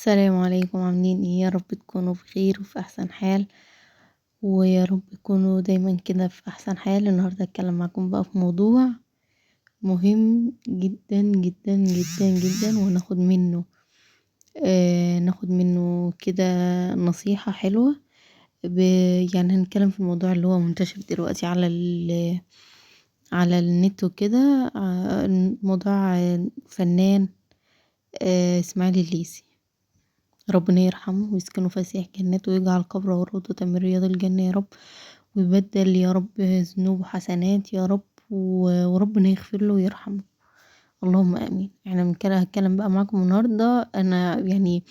السلام عليكم، عاملين ايه؟ يا رب تكونوا بخير وفي احسن حال، ويا رب تكونوا دايما كده في احسن حال. النهارده هتكلم معاكم بقى في موضوع مهم جدا جدا جدا جدا، وناخد منه ناخد منه كده نصيحة حلوة. ب... يعني هنتكلم في الموضوع اللي هو منتشر دلوقتي على النت وكده. موضوع فنان اسماعيل الليثي، ربنا يرحمه ويسكنه فسيح جنات، ويجعل قبره روضة من رياض الجنة يا رب، ويبدل يا رب ذنوبه حسنات يا رب، وربنا يغفر له ويرحمه، اللهم امين. احنا من كده هتكلم بقى معاكم النهارده. انا يعني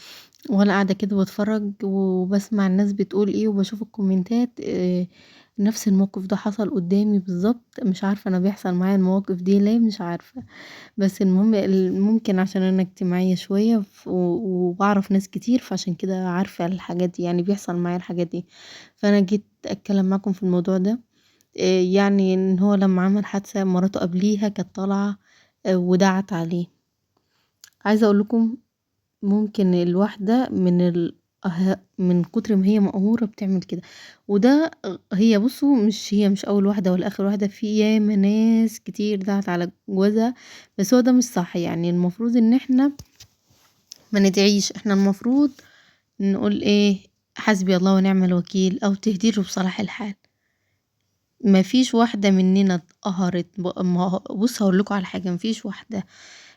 وانا قاعده كده بتفرج وبسمع الناس بتقول ايه وبشوف الكومنتات، نفس الموقف ده حصل قدامي بالظبط. مش عارفه انا بيحصل معايا المواقف دي ليه، مش عارفه. بس المهم ممكن عشان انا اجتماعيه شويه وبعرف ناس كتير، فعشان كده عارفه الحاجات دي، يعني بيحصل معايا الحاجات دي. فانا جيت اتكلم معاكم في الموضوع ده. يعني ان هو لما عمل حادثه، مراته قبليها كانت طالعه ودعت عليه. عايزه اقول لكم، ممكن الواحده من كتر ما هي مقهوره بتعمل كده. وده هي بصوا، هي مش اول واحده ولا اخر واحده، في ياما ناس كتير دعت على جوازها. بس هو ده مش صح. يعني المفروض ان احنا ما ندعيش، احنا المفروض نقول ايه؟ حسبي الله ونعم الوكيل، او تهديله بصلاح الحال. ما فيش واحدة مننا اتقهرت. بص هقول لكم على حاجة، ما فيش واحدة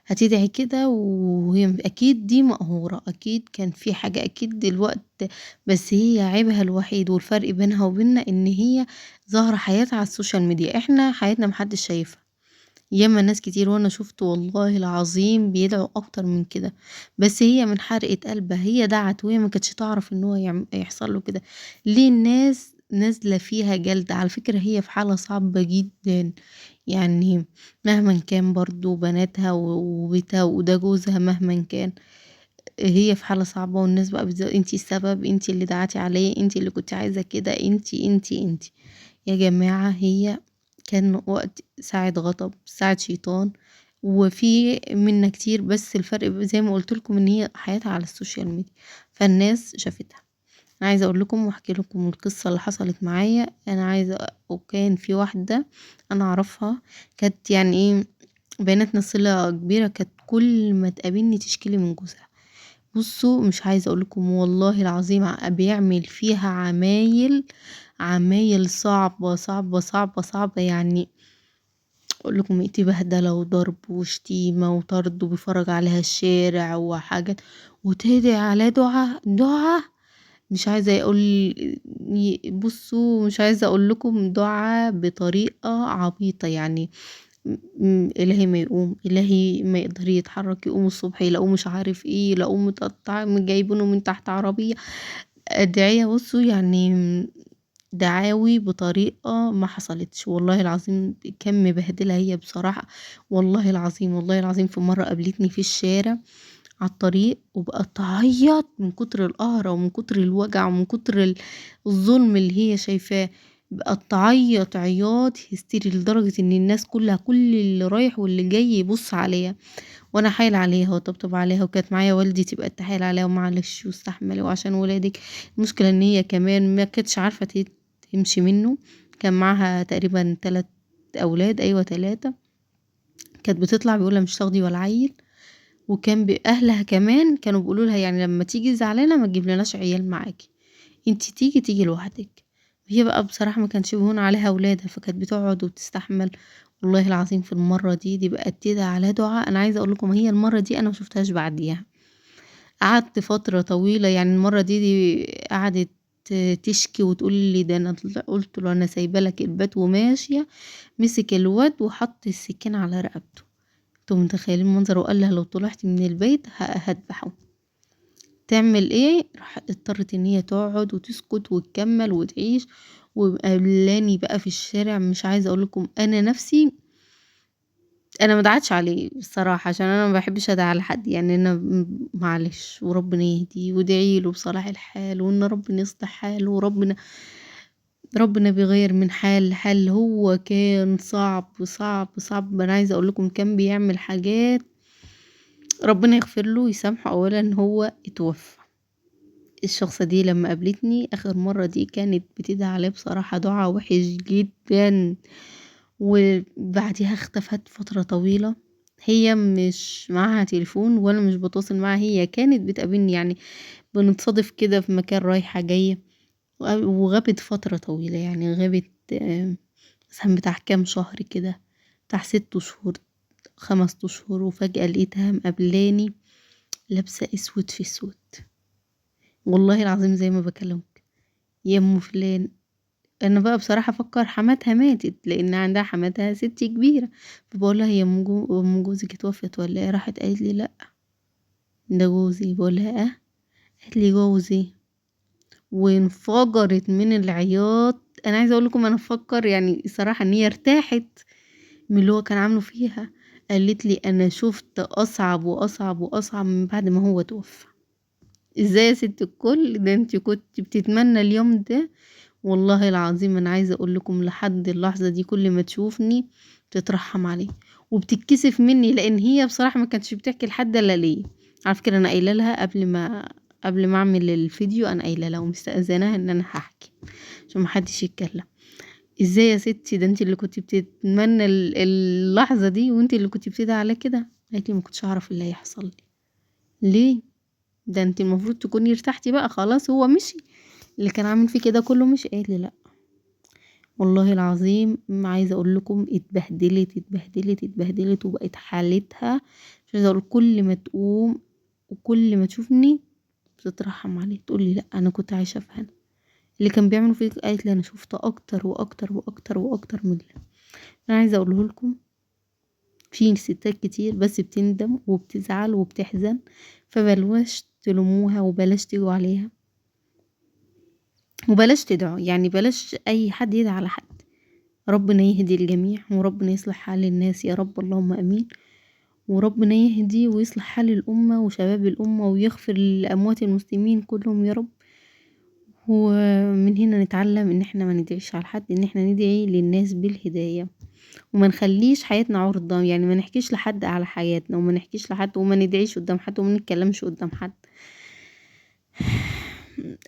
هتدعي كده وهي اكيد دي مقهورة، اكيد كان في حاجة، اكيد الوقت. بس هي عيبها الوحيد والفرق بينها وبيننا ان هي ظاهرة حياتها على السوشيال ميديا، احنا حياتنا محدش شايفها. ياما ناس كتير وانا شفت والله العظيم بيدعوا اكتر من كده، بس هي من حرقة قلبها هي دعت، وهي ما كانتش تعرف ان هو يحصل له كده. ليه الناس نازلة فيها جلد؟ على فكرة هي في حالة صعبة جدا. يعني مهما كان برضو بناتها وبيتها وده جوزها، مهما كان هي في حالة صعبة. والناس بقى انتي السبب، انتي اللي دعتي عليه، انتي اللي كنت عايزة كده، انتي. يا جماعة، هي كان وقت ساعة غضب، ساعة شيطان، وفي منا كتير. بس الفرق زي ما قلت لكم ان هي حياتها على السوشيال ميديا، فالناس شافتها. انا عايزه اقول لكم واحكي لكم القصه اللي حصلت معايا. وكان في واحده انا اعرفها، كانت يعني ايه، بيناتنا صله كبيره، كانت كل ما تقابلني تشكيلي من جوزها. بصوا مش عايزه اقول لكم والله العظيم، بيعمل فيها عمايل صعبه صعبه صعبه صعبه. يعني اقول لكم ايه، بهدله وضرب وشتيمه وطرد، وبيفرج عليها الشارع وحاجات، وتدعي على دعاء. مش عايزه اقول، بصوا مش عايزه اقول لكم دعاء بطريقه عبيطه. يعني الهي ما يقوم، الهي ما يقدر يتحرك، يقوم الصبح يلاقوه مش عارف ايه، يلاقوه متقطع جايبينه من تحت عربيه. ادعيه بصوا يعني دعاوي بطريقة ما حصلتش والله العظيم. كان مبهدلة هي بصراحة. والله العظيم والله العظيم في مرة قابلتني في الشارع على الطريق، وبقت تعيط من كتر القهرة ومن كتر الوجع ومن كتر الظلم اللي هي شايفاه. بقت تعيط عياط هستيري لدرجة ان الناس كلها، كل اللي رايح واللي جاي يبص عليها، وانا حايل عليها وطبطب عليها. وكانت معايا والدي، تبقى تحايل عليها ومعلش واستحملي وعشان ولادك. المشكلة ان هي كمان ما كانتش عارفة تمشي منه. كان معاها تقريبا 3 اولاد، ايوه 3. كانت بتطلع بيقولها مش تاخدي ولا عيل. وكان باهلها كمان كانوا بيقولوا لها يعني لما تيجي زعلانه ما تجيب لناش عيال معاكي، انتي تيجي لوحدك. هي بقى بصراحه ما كانش بيهون عليها اولادها، فكانت بتقعد وتستحمل. والله العظيم في المره دي بقت تدعي على دعاء. انا عايزه اقول لكم هي المره دي انا ما شفتهاش بعديها. قعدت فتره طويله، يعني المره دي قعدت تشكي وتقول لي ده انا قلت له انا سايبه لك البيت وماشيه. مسك الواد وحط السكين على رقبته. انتوا متخيلين المنظر؟ وقال لها لو طلعت من البيت هذبحه. تعمل ايه؟ راح اضطرت ان هي تقعد وتسكت وتكمل وتعيش. وقابلاني بقى في الشارع، مش عايزه اقول لكم انا نفسي، انا ما دعتش عليه الصراحه عشان انا ما بحبش ادعي على حد. يعني انا معلش، وربنا يهديه وادعي له بصلاح الحال، وان ربنا يصلح حاله، ربنا بيغير من حال لحال. هو كان صعب صعب صعب. انا عايزه اقول لكم كان بيعمل حاجات ربنا يغفر له ويسامحه. اولا هو اتوفى. الشخصة دي لما قابلتني اخر مرة دي كانت بتدعي عليه بصراحة دعاء وحش جدا، وبعدها اختفت فترة طويلة. هي مش معاها تليفون ولا مش بتواصل معاها، هي كانت بتقابلني يعني بنتصادف كده في مكان رايحة جاية، وغابت فترة طويلة يعني غابت مثلا بتاع كام شهر كده، بتاع 6 شهور 5 شهور، وفجأة لقيتها مقابلاني لابسة اسود في اسود. والله العظيم زي ما بكلمك يا ام فلان. انا بقى بصراحة افكر حماتها ماتت لان عندها حماتها ست كبيرة، فبقول لها هي ام جوزك اتوفت ولا ايه؟ راحت قالت لي لا ده جوزي. بقول لها اه؟ قالت لي جوزي، وانفجرت من العياط. انا عايزه اقول لكم انا افكر يعني صراحه ان هي ارتاحت من اللي هو كان عامله فيها. قالت لي انا شفت اصعب واصعب واصعب من بعد ما هو توفى. ازاي يا ست الكل؟ ده انت كنت بتتمنى اليوم ده. والله العظيم انا عايزه اقول لكم لحد اللحظه دي كل ما تشوفني بتترحم عليه وبتتكسف مني، لان هي بصراحه ما كانتش بتحكي لحد الا ليه. على فكره انا قايله لها قبل ما اعمل الفيديو، انا قايله لها ومستأذناها ان انا هحكي عشان ما حدش يتكلم. ازاي يا ستي؟ ده انت اللي كنت بتتمنى اللحظه دي، وانت اللي كنت بتدعي على كده. قالت لي ما كنتش اعرف اللي هيحصل لي. ليه؟ ده انت المفروض تكوني ارتحتي بقى، خلاص هو مشي، اللي كان عامل فيه كده كله مشي. قالت لي لا والله العظيم ما عايزه اقول لكم اتبهدلت اتبهدلت اتبهدلت، وبقت حالتها مش عايزه اقول. كل ما تقوم وكل ما تشوفني بتترحم عليه، تقول لي لا انا كنت عايشه في هنا، اللي كان بيعملوا فيك. قالت لي انا شفت اكتر واكتر واكتر واكتر من اللي انا عايزه اقوله لكم. في ستات كتير بس بتندم وبتزعل وبتحزن، فبلاش تلوموها وبلاش تيجوا عليها وبلاش تدعوا، يعني بلاش اي حد يدعي على حد. ربنا يهدي الجميع وربنا يصلح حال الناس يا رب، اللهم امين. وربنا يهدي ويصلح حال الامه وشباب الامه ويغفر لاموات المسلمين كلهم يا رب. ومن هنا نتعلم ان احنا ما ندعيش على حد، ان احنا ندعي للناس بالهدايه، وما نخليش حياتنا عرضة. يعني ما نحكيش لحد على حياتنا، وما نحكيش لحد، وما ندعيش قدام حد، وما نتكلمش قدام حد.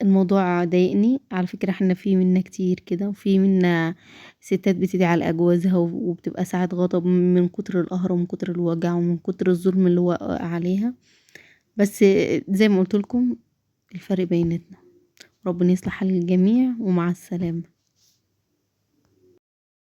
الموضوع ضايقني على فكرة. احنا في منا كتير كده، وفي منا ستات بتدعي على أجوازها وبتبقى ساعات غضب من كتر القهر ومن كتر الوجع ومن كتر الظلم اللي وقع عليها. بس زي ما قلت لكم الفرق بيناتنا. ربنا يصلح حال الجميع، ومع السلامة.